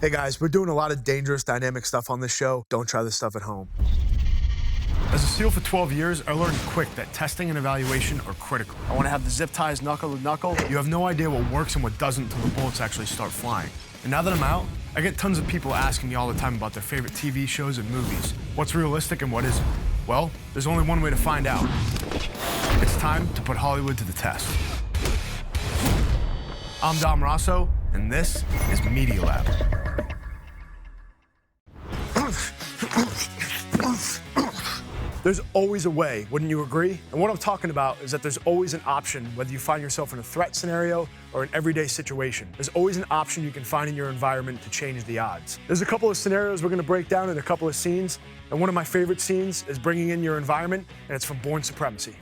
Hey guys, we're doing a lot of dangerous dynamic stuff on this show. Don't try this stuff at home. As a SEAL for 12 years, I learned quick that testing and evaluation are critical. I want to have the zip ties knuckle to knuckle. You have no idea what works and what doesn't until the bullets actually start flying. And now that I'm out, I get tons of people asking me all the time about their favorite TV shows and movies. What's realistic and what isn't? Well, there's only one way to find out. It's time to put Hollywood to the test. I'm Dom Rosso, and this is Media Lab. There's always a way, wouldn't you agree? And what I'm talking about is that there's always an option, whether you find yourself in a threat scenario or an everyday situation. There's always an option you can find in your environment to change the odds. There's a couple of scenarios we're gonna break down in a couple of scenes, and one of my favorite scenes is bringing in your environment, and it's from Bourne Supremacy.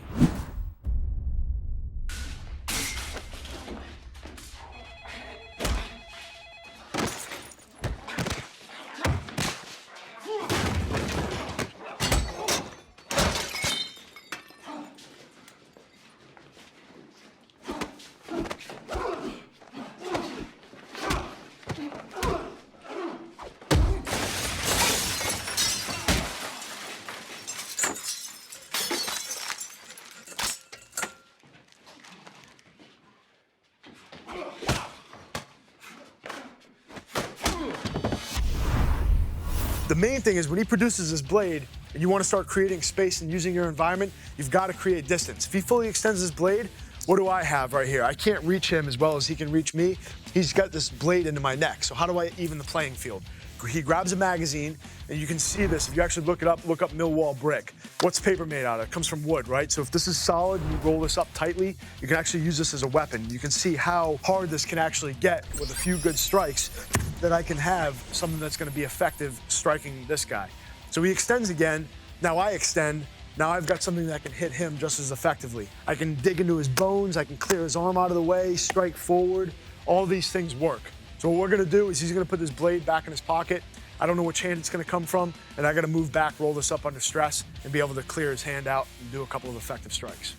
The main thing is when he produces his blade and you want to start creating space and using your environment, you've got to create distance. If he fully extends his blade, what do I have right here? I can't reach him as well as he can reach me. He's got this blade into my neck. So how do I even the playing field? He grabs a magazine, and you can see this. If you actually look up Millwall brick. What's paper made out of? It comes from wood, right? So if this is solid and you roll this up tightly, you can actually use this as a weapon. You can see how hard this can actually get with a few good strikes, that I can have something that's gonna be effective striking this guy. So he extends again, now I extend, now I've got something that can hit him just as effectively. I can dig into his bones, I can clear his arm out of the way, strike forward, all these things work. So what we're gonna do is he's gonna put this blade back in his pocket. I don't know which hand it's gonna come from, and I gotta move back, roll this up under stress, and be able to clear his hand out and do a couple of effective strikes.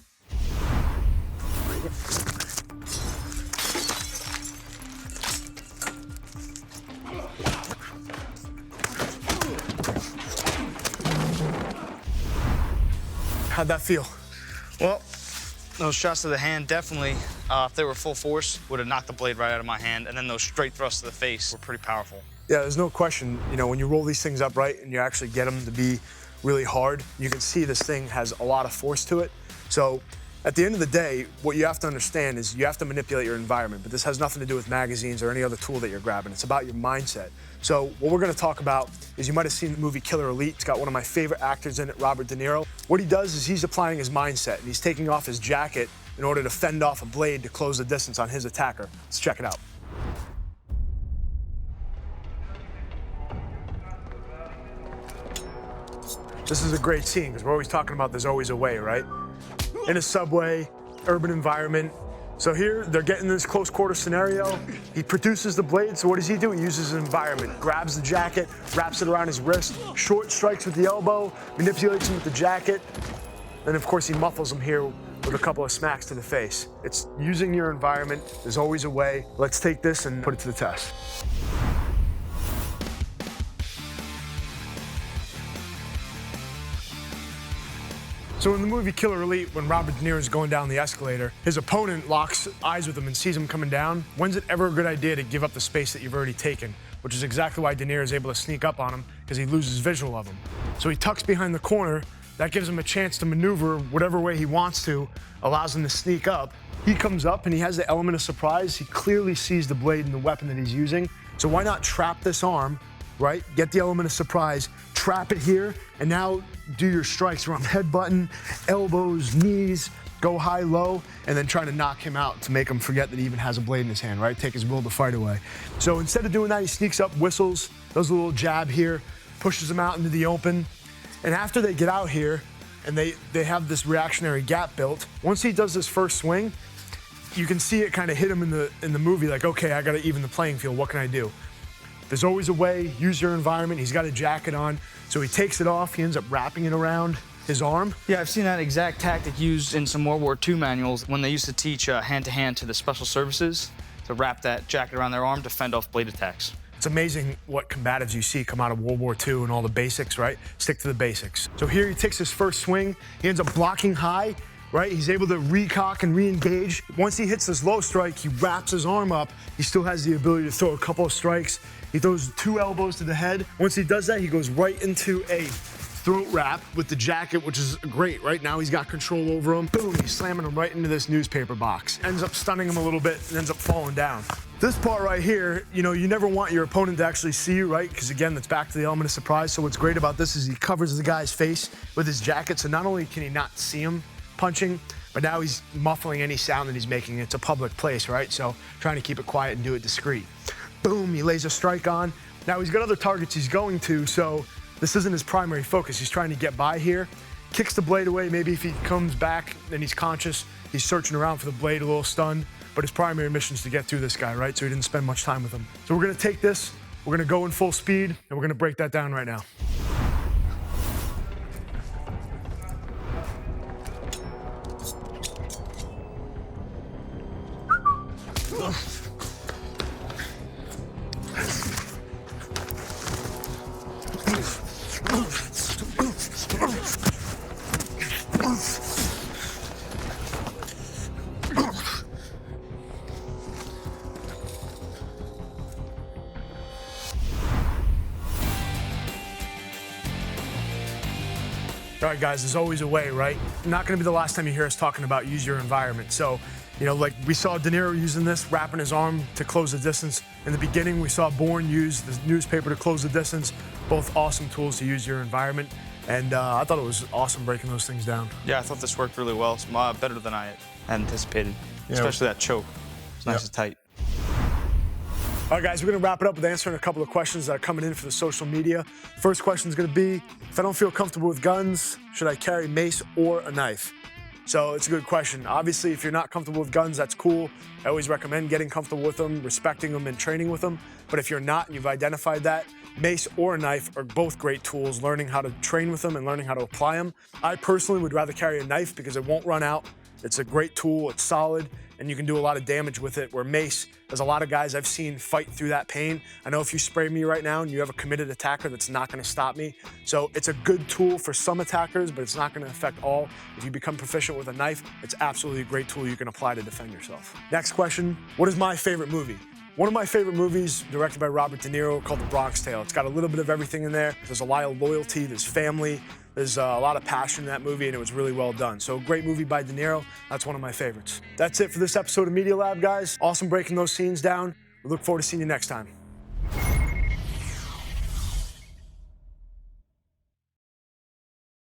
How'd that feel? Well, those shots to the hand definitely, if they were full force, would have knocked the blade right out of my hand, and then those straight thrusts to the face were pretty powerful. Yeah, there's no question, you know, when you roll these things up right and you actually get them to be really hard, you can see this thing has a lot of force to it. So at the end of the day, what you have to understand is you have to manipulate your environment, but this has nothing to do with magazines or any other tool that you're grabbing. It's about your mindset. So what we're gonna talk about is, you might have seen the movie Killer Elite. It's got one of my favorite actors in it, Robert De Niro. What he does is he's applying his mindset, and he's taking off his jacket in order to fend off a blade to close the distance on his attacker. Let's check it out. This is a great scene, because we're always talking about there's always a way, right? In a subway, urban environment. So here, they're getting this close quarter scenario. He produces the blade, so what does he do? He uses his environment, grabs the jacket, wraps it around his wrist, short strikes with the elbow, manipulates him with the jacket, and of course he muffles him here with a couple of smacks to the face. It's using your environment. There's always a way. Let's take this and put it to the test. So in the movie Killer Elite, when Robert De Niro is going down the escalator, his opponent locks eyes with him and sees him coming down. When's it ever a good idea to give up the space that you've already taken? Which is exactly why De Niro is able to sneak up on him, because he loses visual of him. So he tucks behind the corner. That gives him a chance to maneuver whatever way he wants to, allows him to sneak up. He comes up and he has the element of surprise. He clearly sees the blade and the weapon that he's using. So why not trap this arm, right? Get the element of surprise, trap it here, and now do your strikes from head button, elbows, knees, go high, low, and then try to knock him out to make him forget that he even has a blade in his hand, right? Take his will to fight away. So instead of doing that, he sneaks up, whistles, does a little jab here, pushes him out into the open. And after they get out here, and they have this reactionary gap built, once he does this first swing, you can see it kind of hit him in the movie, like, okay, I gotta even the playing field, what can I do? There's always a way, use your environment. He's got a jacket on, so he takes it off, he ends up wrapping it around his arm. Yeah, I've seen that exact tactic used in some World War II manuals when they used to teach hand-to-hand to the special services to wrap that jacket around their arm to fend off blade attacks. It's amazing what combatives you see come out of World War II and all the basics, right? Stick to the basics. So here he takes his first swing. He ends up blocking high, right? He's able to recock and re-engage. Once he hits this low strike, he wraps his arm up. He still has the ability to throw a couple of strikes. He throws 2 elbows to the head. Once he does that, he goes right into a throat wrap with the jacket, which is great. Right now he's got control over him. Boom, he's slamming him right into this newspaper box. Ends up stunning him a little bit and ends up falling down. This part right here, you know, you never want your opponent to actually see you, right? Because again, that's back to the element of surprise. So what's great about this is he covers the guy's face with his jacket. So not only can he not see him punching, but now he's muffling any sound that he's making. It's a public place, right? So trying to keep it quiet and do it discreet. Boom, he lays a strike on. Now he's got other targets he's going to, so this isn't his primary focus. He's trying to get by here. Kicks the blade away. Maybe if he comes back and he's conscious, he's searching around for the blade, a little stunned. But his primary mission is to get through this guy, right? So he didn't spend much time with him. So we're gonna take this, we're gonna go in full speed, and we're gonna break that down right now. All right, guys, there's always a way, right? Not gonna be the last time you hear us talking about use your environment. So, you know, like we saw De Niro using this, wrapping his arm to close the distance. In the beginning, we saw Bourne use the newspaper to close the distance. Both awesome tools to use your environment. And I thought it was awesome breaking those things down. Yeah, I thought this worked really well. It's better than I had anticipated, especially that choke. It's nice and tight. All right, guys, we're gonna wrap it up with answering a couple of questions that are coming in for the social media. First question is gonna be, if I don't feel comfortable with guns, should I carry mace or a knife? So it's a good question. Obviously, if you're not comfortable with guns, that's cool. I always recommend getting comfortable with them, respecting them, and training with them. But if you're not and you've identified that, mace or a knife are both great tools, learning how to train with them and learning how to apply them. I personally would rather carry a knife because it won't run out. It's a great tool, it's solid, and you can do a lot of damage with it, where mace, there's a lot of guys I've seen fight through that pain. I know if you spray me right now and you have a committed attacker, that's not gonna stop me. So it's a good tool for some attackers, but it's not gonna affect all. If you become proficient with a knife, it's absolutely a great tool you can apply to defend yourself. Next question, what is my favorite movie? One of my favorite movies, directed by Robert De Niro, called The Bronx Tale. It's got a little bit of everything in there. There's a lot of loyalty, there's family, there's a lot of passion in that movie, and it was really well done. So great movie by De Niro. That's one of my favorites. That's it for this episode of Media Lab, guys. Awesome breaking those scenes down. We look forward to seeing you next time.